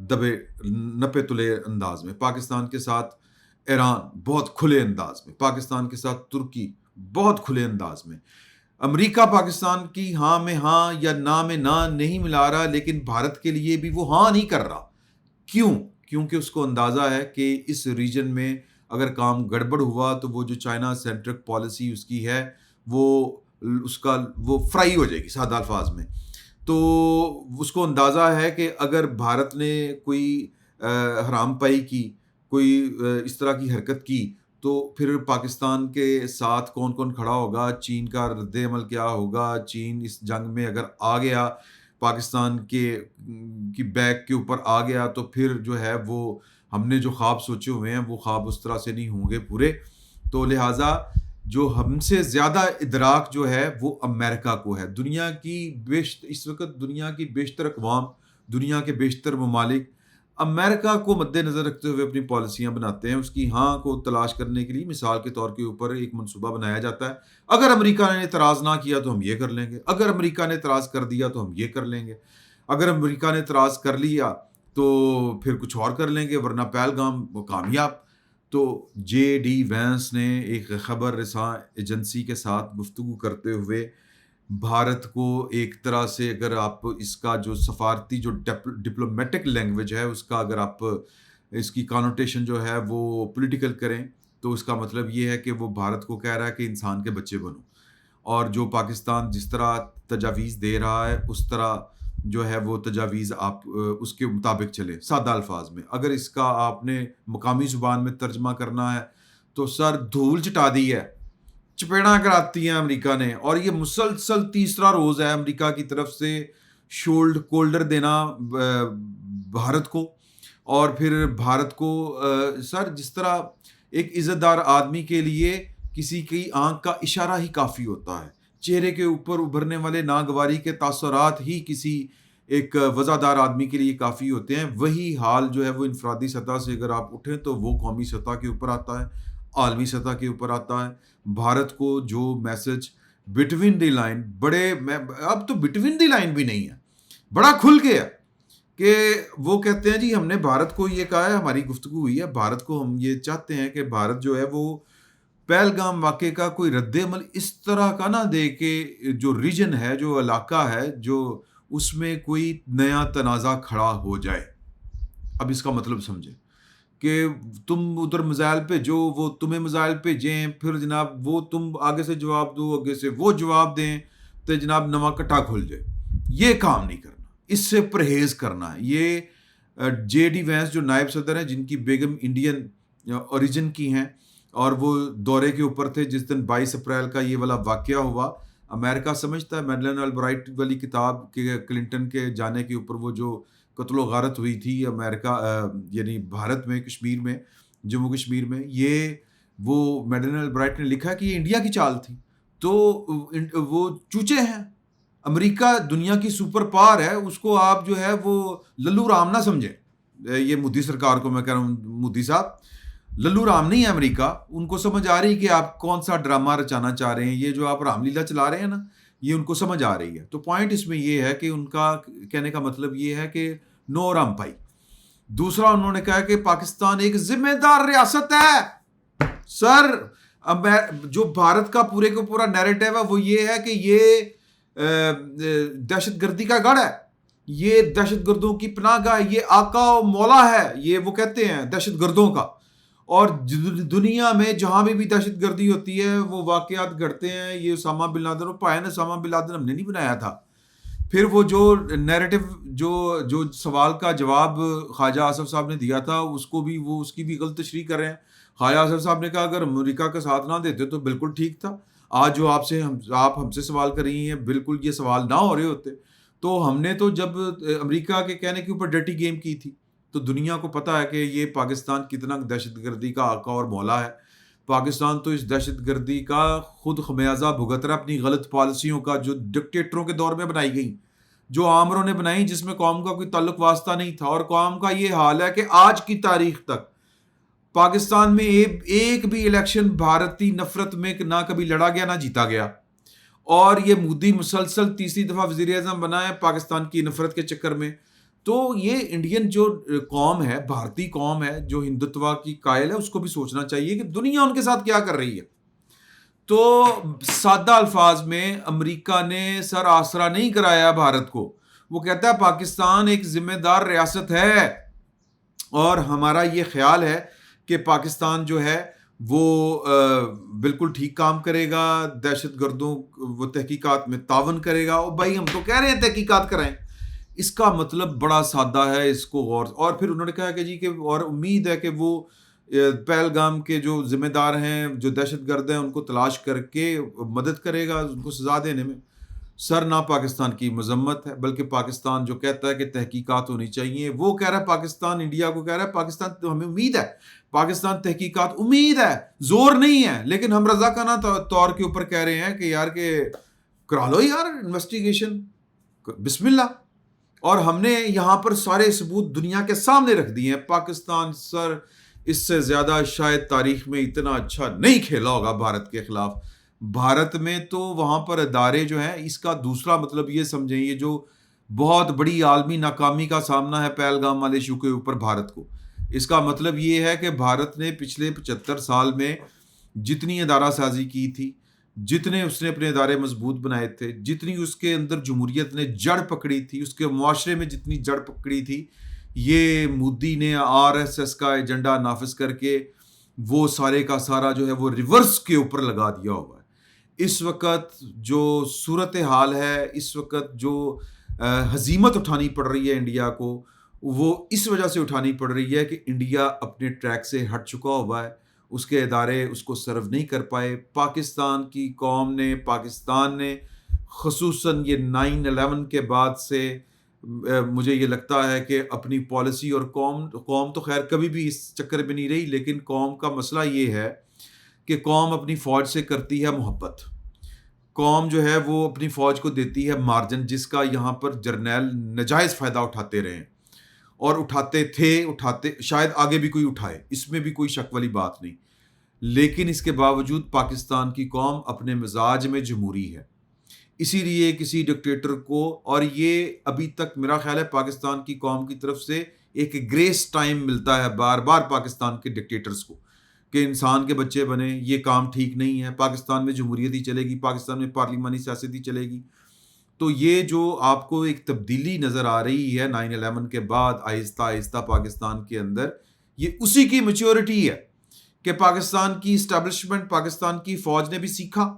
دبے نپے تلے انداز میں، پاکستان کے ساتھ ایران بہت کھلے انداز میں، پاکستان کے ساتھ ترکی بہت کھلے انداز میں، امریکہ پاکستان کی ہاں میں ہاں یا نہ میں نہ نہیں ملا رہا، لیکن بھارت کے لیے بھی وہ ہاں نہیں کر رہا. کیوں؟ کیونکہ اس کو اندازہ ہے کہ اس ریجن میں اگر کام گڑبڑ ہوا تو وہ جو چائنا سینٹرک پالیسی اس کی ہے وہ اس کا وہ فرائی ہو جائے گی سادہ الفاظ میں. تو اس کو اندازہ ہے کہ اگر بھارت نے کوئی حرام پائی کی، کوئی اس طرح کی حرکت کی، تو پھر پاکستان کے ساتھ کون کون کھڑا ہوگا، چین کا رد عمل کیا ہوگا، چین اس جنگ میں اگر آ گیا، پاکستان کی بیک کے اوپر آ گیا، تو پھر جو ہے وہ ہم نے جو خواب سوچے ہوئے ہیں وہ خواب اس طرح سے نہیں ہوں گے پورے. تو لہٰذا جو ہم سے زیادہ ادراک جو ہے وہ امریکہ کو ہے. دنیا کی اس وقت دنیا کی بیشتر اقوام، دنیا کے بیشتر ممالک امریکہ کو مد نظر رکھتے ہوئے اپنی پالیسیاں بناتے ہیں. اس کی ہاں کو تلاش کرنے کے لیے مثال کے طور کے اوپر ایک منصوبہ بنایا جاتا ہے. اگر امریکہ نے اعتراض نہ کیا تو ہم یہ کر لیں گے، اگر امریکہ نے اعتراض کر دیا تو ہم یہ کر لیں گے، اگر امریکہ نے اعتراض کر لیا تو پھر کچھ اور کر لیں گے، ورنہ پہلگام وہ کامیاب. تو جے ڈی وینس نے ایک خبر رساں ایجنسی کے ساتھ گفتگو کرتے ہوئے بھارت کو ایک طرح سے، اگر آپ اس کا جو سفارتی جو ڈپلومیٹک لینگویج ہے اس کا اگر آپ اس کی کانوٹیشن جو ہے وہ پولیٹیکل کریں تو اس کا مطلب یہ ہے کہ وہ بھارت کو کہہ رہا ہے کہ انسان کے بچے بنو، اور جو پاکستان جس طرح تجاویز دے رہا ہے اس طرح جو ہے وہ تجاویز آپ اس کے مطابق چلیں. سادہ الفاظ میں اگر اس کا آپ نے مقامی زبان میں ترجمہ کرنا ہے تو سر دھول چٹا دی ہے، چپیڑاں کراتی ہیں امریکہ نے، اور یہ مسلسل تیسرا روز ہے امریکہ کی طرف سے کولڈر دینا بھارت کو. اور پھر بھارت کو سر جس طرح ایک عزت دار آدمی کے لیے کسی کی آنکھ کا اشارہ ہی کافی ہوتا ہے، چہرے کے اوپر ابھرنے والے ناگواری کے تاثرات ہی کسی ایک وفادار آدمی کے لیے کافی ہوتے ہیں، وہی حال جو ہے وہ انفرادی سطح سے اگر آپ اٹھیں تو وہ قومی سطح کے اوپر آتا ہے، عالمی سطح کے اوپر آتا ہے. بھارت کو جو میسج بٹوین دی لائن، اب تو بٹوین دی لائن بھی نہیں ہے، بڑا کھل گیا کہ وہ کہتے ہیں جی ہم نے بھارت کو یہ کہا ہے، ہماری گفتگو ہوئی ہے، بھارت کو ہم یہ چاہتے ہیں کہ بھارت جو ہے وہ پہلگام واقعے کا کوئی رد عمل اس طرح کا نہ دے کہ جو ریجن ہے، جو علاقہ ہے، جو اس میں کوئی نیا تنازع کھڑا ہو جائے. اب اس کا مطلب سمجھیں کہ تم ادھر میزائل پہ جو وہ تمہیں میزائل پہ جیں، پھر جناب وہ تم آگے سے جواب دو، آگے سے وہ جواب دیں، تو جناب نواں کٹا کھل جائے. یہ کام نہیں کرنا، اس سے پرہیز کرنا ہے. یہ جے ڈی وینس جو نائب صدر ہیں، جن کی بیگم انڈین اوریجن کی ہیں اور وہ دورے کے اوپر تھے جس دن 22 اپریل کا یہ والا واقعہ ہوا. امریکہ سمجھتا ہے میڈلن البرائٹ والی کتاب کے کلنٹن کے جانے کے اوپر وہ جو قتل و غارت ہوئی تھی امریکہ یعنی بھارت میں، کشمیر میں، جموں کشمیر میں، یہ وہ میڈلن البرائٹ نے لکھا کہ یہ انڈیا کی چال تھی. تو وہ چوچے ہیں. امریکہ دنیا کی سپر پاور ہے، اس کو آپ جو ہے وہ للو رام نہ سمجھیں. یہ مودی سرکار کو میں کہہ رہا ہوں، مودی صاحب للو رام نہیں ہے امریکہ. ان کو سمجھ آ رہی کہ آپ کون سا ڈرامہ رچانا چاہ رہے ہیں، یہ جو آپ رام لیلا چلا رہے ہیں نا، یہ ان کو سمجھ آ رہی ہے. تو پوائنٹ اس میں یہ ہے کہ ان کا کہنے کا مطلب یہ ہے کہ نو رام پائی. دوسرا انہوں نے کہا کہ پاکستان ایک ذمہ دار ریاست ہے. سر جو بھارت کا پورے کا پورا نیریٹو ہے وہ یہ ہے کہ یہ دہشت گردی کا گڑھ ہے، یہ دہشت گردوں کی پناہ گاہ ہے، یہ آقا و مولا ہے، یہ وہ کہتے ہیں دہشت گردوں کا. اور دنیا میں جہاں بھی دہشت گردی ہوتی ہے وہ واقعات گھڑتے ہیں. یہ اسامہ بن لادن اور پائے اسامہ بن لادن ہم نے نہیں بنایا تھا. پھر وہ جو نیریٹو جو سوال کا جواب خواجہ آصف صاحب نے دیا تھا اس کو بھی وہ اس کی بھی غلط تشریح کر رہے ہیں. خواجہ آصف صاحب نے کہا اگر امریکہ کا ساتھ نہ دیتے تو بالکل ٹھیک تھا. آج جو آپ ہم سے سوال کر رہی ہیں، بالکل یہ سوال نہ ہو رہے ہوتے. تو ہم نے تو جب امریکہ کے کہنے کے اوپر ڈرٹی گیم کی تھی تو دنیا کو پتہ ہے کہ یہ پاکستان کتنا دہشت گردی کا آقا اور مولا ہے. پاکستان تو اس دہشت گردی کا خود خمیازہ بھگت رہا اپنی غلط پالیسیوں کا جو ڈکٹیٹروں کے دور میں بنائی گئی، جو عامروں نے بنائی، جس میں قوم کا کوئی تعلق واسطہ نہیں تھا. اور قوم کا یہ حال ہے کہ آج کی تاریخ تک پاکستان میں ایک بھی الیکشن بھارتی نفرت میں نہ کبھی لڑا گیا نہ جیتا گیا. اور یہ مودی مسلسل تیسری دفعہ وزیر اعظم بنا ہے پاکستان کی نفرت کے چکر میں. تو یہ انڈین جو قوم ہے، بھارتی قوم ہے جو ہندوتوا کی قائل ہے، اس کو بھی سوچنا چاہیے کہ دنیا ان کے ساتھ کیا کر رہی ہے. تو سادہ الفاظ میں امریکہ نے سر آسرا نہیں کرایا بھارت کو. وہ کہتا ہے پاکستان ایک ذمہ دار ریاست ہے، اور ہمارا یہ خیال ہے کہ پاکستان جو ہے وہ بالکل ٹھیک کام کرے گا، دہشت گردوں وہ تحقیقات میں تعاون کرے گا. اور بھائی ہم تو کہہ رہے ہیں تحقیقات کرائیں. اس کا مطلب بڑا سادہ ہے، اس کو غور. اور پھر انہوں نے کہا کہ جی کہ اور امید ہے کہ وہ پہلگام کے جو ذمہ دار ہیں، جو دہشت گرد ہیں، ان کو تلاش کر کے مدد کرے گا ان کو سزا دینے میں. سر نہ پاکستان کی مذمت ہے، بلکہ پاکستان جو کہتا ہے کہ تحقیقات ہونی چاہیے، وہ کہہ رہا ہے پاکستان انڈیا کو کہہ رہا ہے پاکستان تو ہمیں امید ہے، پاکستان تحقیقات امید ہے، زور نہیں ہے. لیکن ہم رضاکارانہ طور کے اوپر کہہ رہے ہیں کہ یار کہ کرا لو یار انویسٹیگیشن، بسم اللہ. اور ہم نے یہاں پر سارے ثبوت دنیا کے سامنے رکھ دیے ہیں. پاکستان سر اس سے زیادہ شاید تاریخ میں اتنا اچھا نہیں کھیلا ہوگا بھارت کے خلاف. بھارت میں تو وہاں پر ادارے جو ہیں، اس کا دوسرا مطلب یہ سمجھیں، یہ جو بہت بڑی عالمی ناکامی کا سامنا ہے پہلگام والے ایشو کے اوپر بھارت کو، اس کا مطلب یہ ہے کہ بھارت نے پچھلے 75 سال میں جتنی ادارہ سازی کی تھی، جتنے اس نے اپنے ادارے مضبوط بنائے تھے، جتنی اس کے اندر جمہوریت نے جڑ پکڑی تھی، اس کے معاشرے میں جتنی جڑ پکڑی تھی، یہ مودی نے RSS کا ایجنڈا نافذ کر کے وہ سارے کا سارا جو ہے وہ ریورس کے اوپر لگا دیا ہوا ہے. اس وقت جو صورتحال ہے، اس وقت جو ہزیمت اٹھانی پڑ رہی ہے انڈیا کو، وہ اس وجہ سے اٹھانی پڑ رہی ہے کہ انڈیا اپنے ٹریک سے ہٹ چکا ہوا ہے. اس کے ادارے اس کو سرو نہیں کر پائے. پاکستان کی قوم نے، پاکستان نے خصوصاً یہ 9/11 کے بعد سے مجھے یہ لگتا ہے کہ اپنی پالیسی اور قوم تو خیر کبھی بھی اس چکر میں نہیں رہی، لیکن قوم کا مسئلہ یہ ہے کہ قوم اپنی فوج سے کرتی ہے محبت. قوم جو ہے وہ اپنی فوج کو دیتی ہے مارجن، جس کا یہاں پر جرنیل ناجائز فائدہ اٹھاتے رہے ہیں، اور اٹھاتے شاید آگے بھی کوئی اٹھائے، اس میں بھی کوئی شک والی بات نہیں. لیکن اس کے باوجود پاکستان کی قوم اپنے مزاج میں جمہوری ہے. اسی لیے کسی ڈکٹیٹر کو، اور یہ ابھی تک میرا خیال ہے پاکستان کی قوم کی طرف سے ایک گریس ٹائم ملتا ہے بار بار پاکستان کے ڈکٹیٹرز کو کہ انسان کے بچے بنے، یہ کام ٹھیک نہیں ہے، پاکستان میں جمہوریت ہی چلے گی، پاکستان میں پارلیمانی سیاست ہی چلے گی. تو یہ جو آپ کو ایک تبدیلی نظر آ رہی ہے 9/11 کے بعد آہستہ آہستہ پاکستان کے اندر، یہ اسی کی میچورٹی ہے کہ پاکستان کی اسٹیبلشمنٹ، پاکستان کی فوج نے بھی سیکھا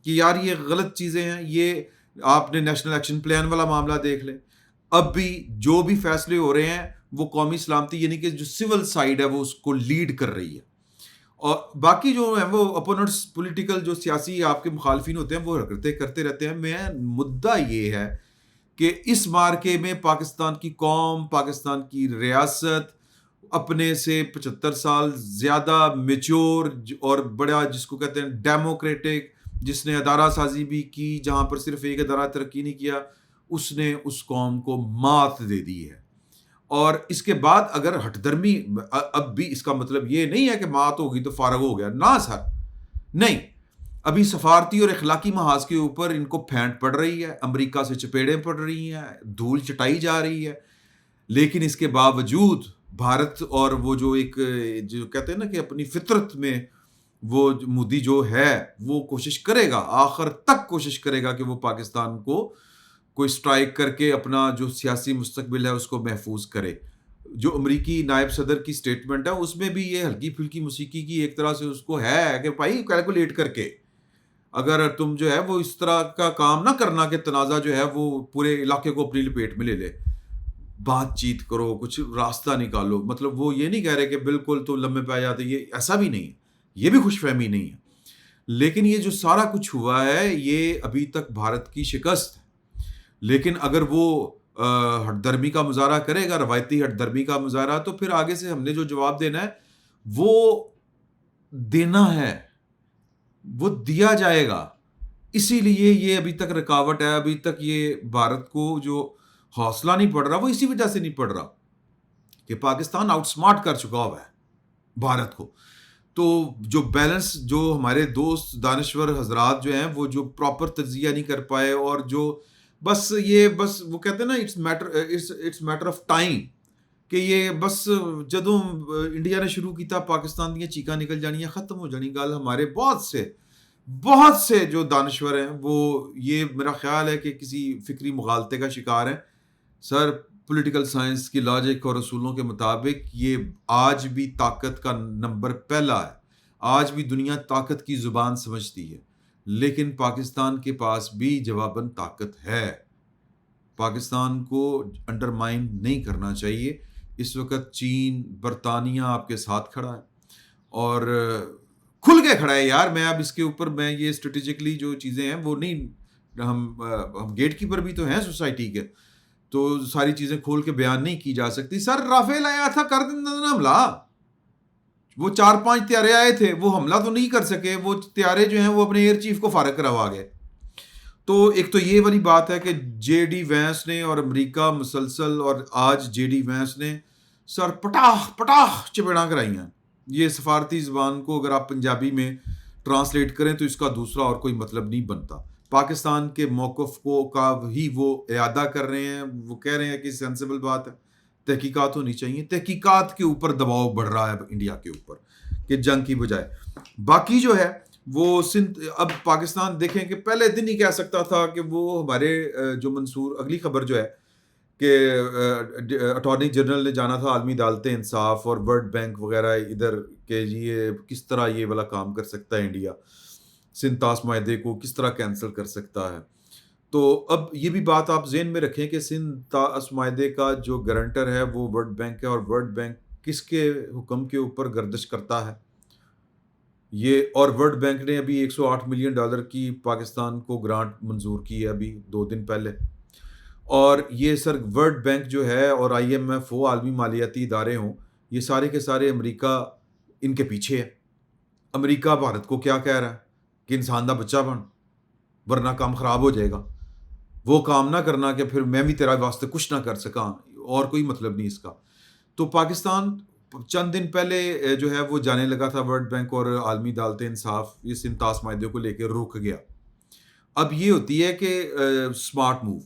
کہ یار یہ غلط چیزیں ہیں. یہ آپ نے نیشنل ایکشن پلان والا معاملہ دیکھ لیں، اب بھی جو بھی فیصلے ہو رہے ہیں وہ قومی سلامتی یعنی کہ جو سول سائیڈ ہے وہ اس کو لیڈ کر رہی ہے. اور باقی جو ہیں وہ اپوننٹس، پولیٹیکل جو سیاسی آپ کے مخالفین ہوتے ہیں وہ حرکتیں کرتے رہتے ہیں. مدعا یہ ہے کہ اس مارکے میں پاکستان کی قوم، پاکستان کی ریاست اپنے سے 75 سال زیادہ میچور اور بڑا، جس کو کہتے ہیں ڈیموکریٹک، جس نے ادارہ سازی بھی کی، جہاں پر صرف ایک ادارہ ترقی نہیں کیا، اس نے اس قوم کو مات دے دی ہے. اور اس کے بعد اگر ہٹ درمی، اب بھی اس کا مطلب یہ نہیں ہے کہ مات ہوگی تو فارغ ہو گیا، نہ سر، نہیں. ابھی سفارتی اور اخلاقی محاذ کے اوپر ان کو پھینٹ پڑ رہی ہے، امریکہ سے چپیڑیں پڑ رہی ہیں، دھول چٹائی جا رہی ہے. لیکن اس کے باوجود بھارت اور وہ جو ایک جو کہتے ہیں نا کہ اپنی فطرت میں وہ مودی جو ہے وہ کوشش کرے گا، آخر تک کوشش کرے گا کہ وہ پاکستان کو کوئی سٹرائک کر کے اپنا جو سیاسی مستقبل ہے اس کو محفوظ کرے. جو امریکی نائب صدر کی سٹیٹمنٹ ہے اس میں بھی یہ ہلکی پھلکی موسیقی کی ایک طرح سے اس کو ہے کہ بھائی کیلکولیٹ کر کے اگر تم جو ہے وہ اس طرح کا کام نہ کرنا کہ تنازع جو ہے وہ پورے علاقے کو اپنی لپیٹ میں لے لے، بات چیت کرو، کچھ راستہ نکالو. مطلب وہ یہ نہیں کہہ رہے کہ بالکل تو لمبے پہ جاتے، یہ ایسا بھی نہیں ہے، یہ بھی خوش فہمی نہیں ہے. لیکن یہ جو سارا کچھ ہوا ہے یہ ابھی تک بھارت کی شکست ہے. لیکن اگر وہ ہٹ درمی کا مظاہرہ کرے گا، روایتی ہٹ درمی کا مظاہرہ، تو پھر آگے سے ہم نے جو جواب دینا ہے وہ دینا ہے، وہ دیا جائے گا. اسی لیے یہ ابھی تک رکاوٹ ہے، ابھی تک یہ بھارت کو جو حوصلہ نہیں پڑ رہا وہ اسی وجہ سے نہیں پڑ رہا کہ پاکستان آؤٹ سمارٹ کر چکا ہوا ہے بھارت کو. تو جو بیلنس، جو ہمارے دوست دانشور حضرات جو ہیں وہ جو پراپر تجزیہ نہیں کر پائے، اور جو بس یہ بس وہ کہتے ہیں نا اٹس میٹر آف ٹائم کہ یہ بس جدوں انڈیا نے شروع کیتا پاکستان دیا چیکاں نکل جانیاں ختم ہو جانی گل. ہمارے بہت سے جو دانشور ہیں وہ یہ میرا خیال ہے کہ کسی فکری مغالطے کا شکار ہیں سر. پولیٹیکل سائنس کی لاجک اور اصولوں کے مطابق یہ آج بھی طاقت کا نمبر پہلا ہے, آج بھی دنیا طاقت کی زبان سمجھتی ہے, لیکن پاکستان کے پاس بھی جواباً طاقت ہے. پاکستان کو انڈرمائن نہیں کرنا چاہیے. اس وقت چین برطانیہ آپ کے ساتھ کھڑا ہے اور کھل کے کھڑا ہے یار. میں اب اس کے اوپر میں یہ اسٹریٹجکلی جو چیزیں ہیں وہ نہیں, ہم گیٹ کیپر بھی تو ہیں سوسائٹی کے, تو ساری چیزیں کھول کے بیان نہیں کی جا سکتی. سر رافیل آیا تھا کر دینا نا حملہ, وہ 4-5 طیارے آئے تھے وہ حملہ تو نہیں کر سکے, وہ طیارے جو ہیں وہ اپنے ایئر چیف کو فارغ کروا گئے. تو ایک تو یہ والی بات ہے کہ جے ڈی وینس نے اور امریکہ مسلسل اور آج جے ڈی وینس نے سر پٹاخ چپیڑاں کرائی ہیں. یہ سفارتی زبان کو اگر آپ پنجابی میں ٹرانسلیٹ کریں تو اس کا دوسرا اور کوئی مطلب نہیں بنتا. پاکستان کے موقف کو کا ہی وہ اعادہ کر رہے ہیں. وہ کہہ رہے ہیں کہ سینسیبل بات ہے, تحقیقات ہونی چاہیے. تحقیقات کے اوپر دباؤ بڑھ رہا ہے انڈیا کے اوپر کہ جنگ کی بجائے. باقی جو ہے وہ اب پاکستان دیکھیں کہ پہلے دن ہی کہہ سکتا تھا کہ وہ ہمارے جو منصور, اگلی خبر جو ہے کہ اٹارنی جنرل نے جانا تھا عالمی عدالت انصاف اور ورلڈ بینک وغیرہ ادھر کہ یہ کس طرح یہ والا کام کر سکتا ہے انڈیا, سندھ طاس معاہدے کو کس طرح کینسل کر سکتا ہے. تو اب یہ بھی بات آپ ذہن میں رکھیں کہ سندھ طاس معاہدے کا جو گارنٹر ہے وہ ورلڈ بینک ہے, اور ورلڈ بینک کس کے حکم کے اوپر گردش کرتا ہے یہ. اور ورلڈ بینک نے ابھی $108 ملین کی پاکستان کو گرانٹ منظور کی ہے ابھی 2 دن پہلے. اور یہ سر ورلڈ بینک جو ہے اور آئی ایم ایف ہو, عالمی مالیاتی ادارے ہوں, یہ سارے کے سارے امریکہ ان کے پیچھے ہے. امریکہ بھارت کو کیا کہہ رہا ہے کہ انسان دا بچہ بن ورنہ کام خراب ہو جائے گا. وہ کام نہ کرنا کہ پھر میں بھی تیرا واسطے کچھ نہ کر سکاں, اور کوئی مطلب نہیں اس کا. تو پاکستان چند دن پہلے جو ہے وہ جانے لگا تھا ورلڈ بینک اور عالمی عدالت انصاف یہ سندھ طاس معاہدے کو لے کے رک گیا. اب یہ ہوتی ہے کہ اسمارٹ موو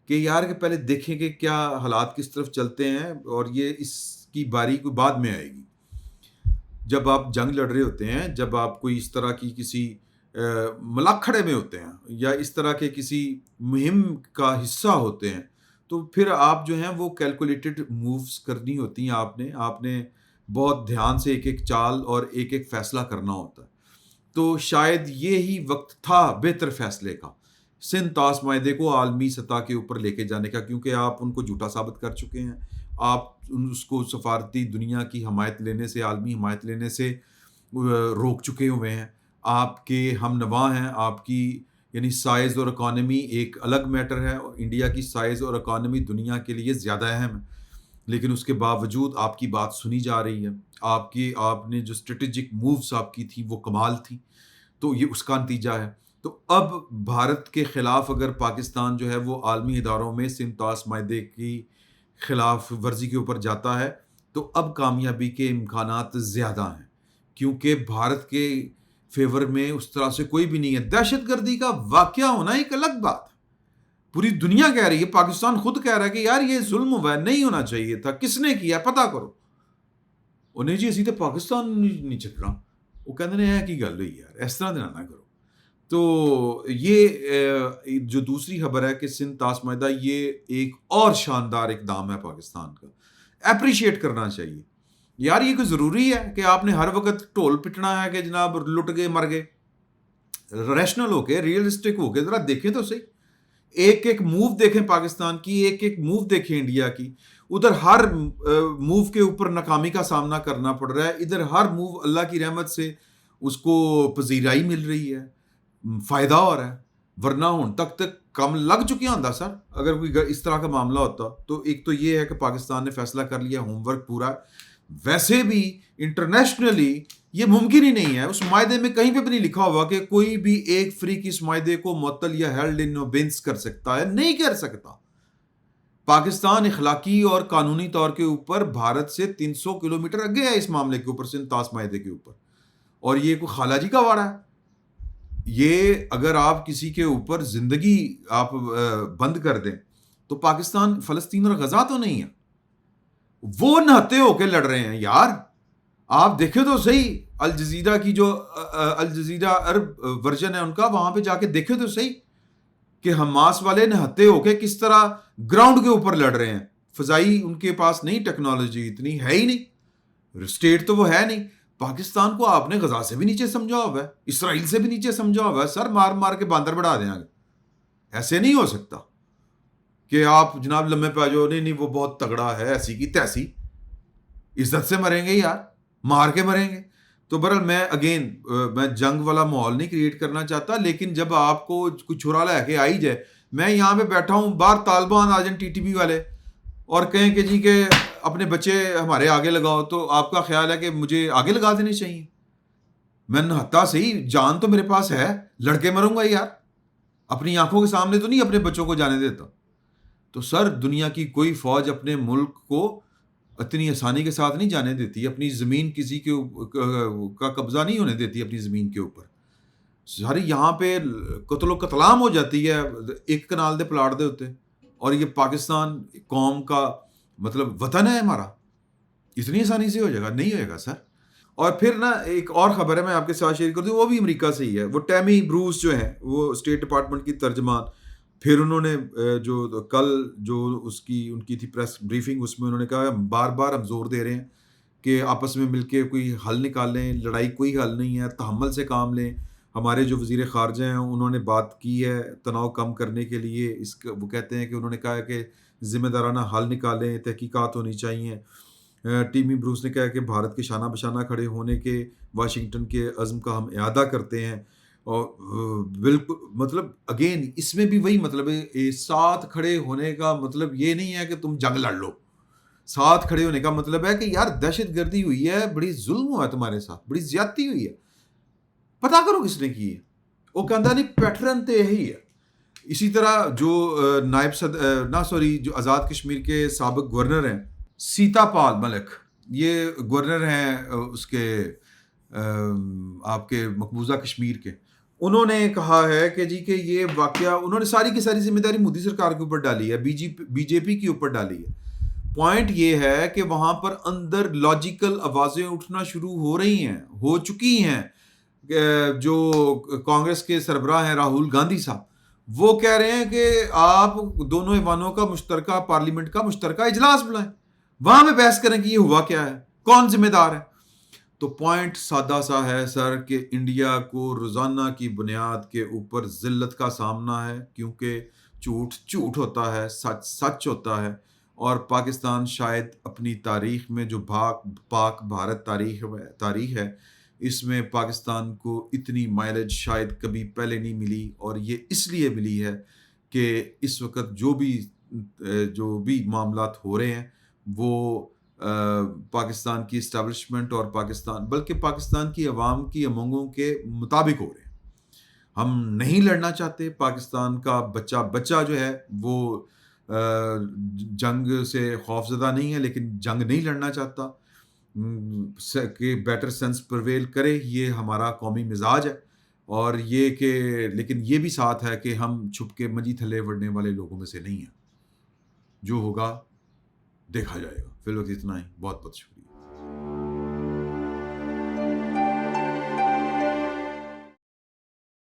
کہ یار کہ پہلے دیکھیں کہ کیا حالات کس طرف چلتے ہیں, اور یہ اس کی باری کوئی بعد میں آئے گی. جب آپ جنگ لڑ رہے ہوتے ہیں, جب آپ کوئی اس طرح کی کسی ملاکھڑے میں ہوتے ہیں یا اس طرح کے کسی مہم کا حصہ ہوتے ہیں, تو پھر آپ جو ہیں وہ کیلکولیٹڈ مووز کرنی ہوتی ہیں. آپ نے بہت دھیان سے ایک ایک چال اور ایک ایک فیصلہ کرنا ہوتا ہے. تو شاید یہی وقت تھا بہتر فیصلے کا, سندھ طاس معاہدے کو عالمی سطح کے اوپر لے کے جانے کا, کیونکہ آپ ان کو جھوٹا ثابت کر چکے ہیں. آپ اس کو سفارتی دنیا کی حمایت لینے سے, عالمی حمایت لینے سے روک چکے ہوئے ہیں. آپ کے ہم نوا ہیں, آپ کی یعنی سائز اور اکانومی ایک الگ میٹر ہے. انڈیا کی سائز اور اکانومی دنیا کے لیے زیادہ اہم ہے, لیکن اس کے باوجود آپ کی بات سنی جا رہی ہے. آپ نے جو اسٹریٹجک مووز آپ کی تھی وہ کمال تھی, تو یہ اس کا نتیجہ ہے. تو اب بھارت کے خلاف اگر پاکستان جو ہے وہ عالمی اداروں میں سندھ طاس معاہدے کی خلاف ورزی کے اوپر جاتا ہے, تو اب کامیابی کے امکانات زیادہ ہیں, کیونکہ بھارت کے فیور میں اس طرح سے کوئی بھی نہیں ہے. دہشت گردی کا واقعہ ہونا ایک الگ بات ہے, پوری دنیا کہہ رہی ہے, پاکستان خود کہہ رہا ہے کہ یار یہ ظلم ہوا ہے, نہیں ہونا چاہیے تھا, کس نے کیا پتہ کرو. انہیں جی اسی تو پاکستان نہیں چکنا, وہ کہتے ہیں کی گل ہوئی یار, اس طرح دینا نہ کرو. تو یہ جو دوسری خبر ہے کہ سندھ طاس معاہدہ یہ ایک اور شاندار اقدام ہے پاکستان کا, اپریشیٹ کرنا چاہیے. یار یہ کوئی ضروری ہے کہ آپ نے ہر وقت ڈھول پٹنا ہے کہ جناب لٹ گئے مر گئے. ریشنل ہو کے, ریئلسٹک ہو کے ذرا دیکھیں تو صحیح. ایک ایک موو دیکھیں پاکستان کی, ایک ایک موو دیکھیں انڈیا کی. ادھر ہر موو کے اوپر ناکامی کا سامنا کرنا پڑ رہا ہے, ادھر ہر موو اللہ کی رحمت سے اس کو پذیرائی مل رہی ہے, فائدہ ہو رہا ہے. ورنہ ہوں تک کم لگ چکے ہوتا سر اگر کوئی اس طرح کا معاملہ ہوتا. تو ایک تو یہ ہے کہ پاکستان نے فیصلہ کر لیا, ہوم ورک پورا. ویسے بھی انٹرنیشنلی یہ ممکن ہی نہیں ہے, اس معاہدے میں کہیں پہ بھی نہیں لکھا ہوا کہ کوئی بھی ایک فریق اس معاہدے کو معطل یا ہیلڈ ان ابینس کر سکتا ہے, نہیں کر سکتا. پاکستان اخلاقی اور قانونی طور کے اوپر بھارت سے 300 کلومیٹر آگے ہے اس معاملے کے اوپر, سندھ طاس معاہدے کے اوپر, اور یہ کوئی خالہ جی کا وعدہ ہے. یہ اگر آپ کسی کے اوپر زندگی آپ بند کر دیں تو پاکستان فلسطین اور غزہ تو نہیں ہے. وہ نہتے ہو کے لڑ رہے ہیں یار. آپ دیکھیں تو صحیح الجزیرہ کی جو الجزیرہ عرب ورژن ہے ان کا, وہاں پہ جا کے دیکھیں تو صحیح کہ حماس والے نہتے ہو کے کس طرح گراؤنڈ کے اوپر لڑ رہے ہیں. فضائی ان کے پاس نہیں, ٹیکنالوجی اتنی ہے ہی نہیں, اسٹیٹ تو وہ ہے نہیں. پاکستان کو آپ نے غزہ سے بھی نیچے سمجھا ہوا ہے, اسرائیل سے بھی نیچے سمجھا ہوا ہے. سر مار مار کے باندر بڑھا دیں آگے. ایسے نہیں ہو سکتا کہ آپ جناب لمحے پہ جو نہیں وہ بہت تگڑا ہے, ایسی کی تیسی. عزت سے مریں گے یار, مار کے مریں گے. تو بہرحال میں جنگ والا ماحول نہیں کریٹ کرنا چاہتا, لیکن جب آپ کو کوئی چھرا لے کے آئی جائے, میں یہاں پہ بیٹھا ہوں, باہر طالبان آ جائیں ٹی ٹی پی والے اور کہیں کہ جی کہ اپنے بچے ہمارے آگے لگاؤ, تو آپ کا خیال ہے کہ مجھے آگے لگا دینے چاہیے؟ میں نہتا صحیح, جان تو میرے پاس ہے, لڑکے مروں گا یار. اپنی آنکھوں کے سامنے تو نہیں اپنے بچوں کو جانے دیتا. تو سر دنیا کی کوئی فوج اپنے ملک کو اتنی آسانی کے ساتھ نہیں جانے دیتی. اپنی زمین کسی کے کا قبضہ نہیں ہونے دیتی اپنی زمین کے اوپر. ساری یہاں پہ قتل و قتل عام ہو جاتی ہے ایک کنال دے پلاٹ دے ہوتے, اور یہ پاکستان قوم کا مطلب وطن ہے ہمارا. اتنی آسانی سے ہو جائے گا؟ نہیں ہوئے گا سر. اور پھر نا ایک اور خبر ہے میں آپ کے ساتھ شیئر کر دوں, وہ بھی امریکہ سے ہی ہے. وہ ٹیمی بروس جو ہیں, وہ اسٹیٹ ڈپارٹمنٹ کی ترجمان, پھر انہوں نے جو کل جو ان کی تھی پریس بریفنگ, اس میں انہوں نے کہا بار بار ہم زور دے رہے ہیں کہ آپس میں مل کے کوئی حل نکال لیں, لڑائی کوئی حل نہیں ہے, تحمل سے کام لیں. ہمارے جو وزیر خارجہ ہیں انہوں نے بات کی ہے تناؤ کم کرنے کے لیے. وہ کہتے ہیں کہ انہوں نے کہا ہے کہ ذمہ دارانہ حل نکالیں, تحقیقات ہونی چاہیے. ٹیمی بروس نے کہا کہ بھارت کے شانہ بشانہ کھڑے ہونے کے واشنگٹن کے عزم کا ہم اعادہ کرتے ہیں. اور بالکل مطلب اگین اس میں بھی وہی مطلب ہے, ساتھ کھڑے ہونے کا مطلب یہ نہیں ہے کہ تم جنگ لڑ لو. ساتھ کھڑے ہونے کا مطلب ہے کہ یار دہشت گردی ہوئی ہے, بڑی ظلم ہوا ہے تمہارے ساتھ, بڑی زیادتی ہوئی ہے, پتا کرو کس نے کی ہے. وہ کہندا نہیں پیٹرن تو یہی ہے. اسی طرح جو جو آزاد کشمیر کے سابق گورنر ہیں سیتا پال ملک, یہ گورنر ہیں اس کے آپ کے مقبوضہ کشمیر کے. انہوں نے کہا ہے کہ جی کہ یہ واقعہ انہوں نے ساری کی ساری ذمہ داری مودی سرکار کے اوپر ڈالی ہے, بی جے پی کے اوپر ڈالی ہے. پوائنٹ یہ ہے کہ وہاں پر اندر لاجیکل آوازیں اٹھنا شروع ہو رہی ہیں, ہو چکی ہیں. جو کانگریس کے سربراہ ہیں راہل گاندھی صاحب, وہ کہہ رہے ہیں کہ آپ دونوں ایوانوں کا مشترکہ پارلیمنٹ کا مشترکہ اجلاس بلائیں, وہاں پہ بحث کریں کہ یہ ہوا کیا ہے, کون ذمہ دار ہے. تو پوائنٹ سادہ سا ہے سر کہ انڈیا کو روزانہ کی بنیاد کے اوپر ذلت کا سامنا ہے, کیونکہ جھوٹ جھوٹ ہوتا ہے, سچ سچ ہوتا ہے. اور پاکستان شاید اپنی تاریخ میں جو پاک بھارت تاریخ ہے, اس میں پاکستان کو اتنی مائلیج شاید کبھی پہلے نہیں ملی. اور یہ اس لیے ملی ہے کہ اس وقت جو بھی معاملات ہو رہے ہیں وہ پاکستان کی اسٹیبلشمنٹ اور بلکہ پاکستان کی عوام کی امنگوں کے مطابق ہو رہے ہیں. ہم نہیں لڑنا چاہتے. پاکستان کا بچہ جو ہے وہ جنگ سے خوف زدہ نہیں ہے, لیکن جنگ نہیں لڑنا چاہتا کہ بیٹر سینس پرویل کرے. یہ ہمارا قومی مزاج ہے. اور یہ کہ لیکن یہ بھی ساتھ ہے کہ ہم چھپ کے منجی تھلے وڑنے والے لوگوں میں سے نہیں ہیں. جو ہوگا دیکھا جائے گا. فی الوقت اتنا ہی. بہت بہت شکریہ.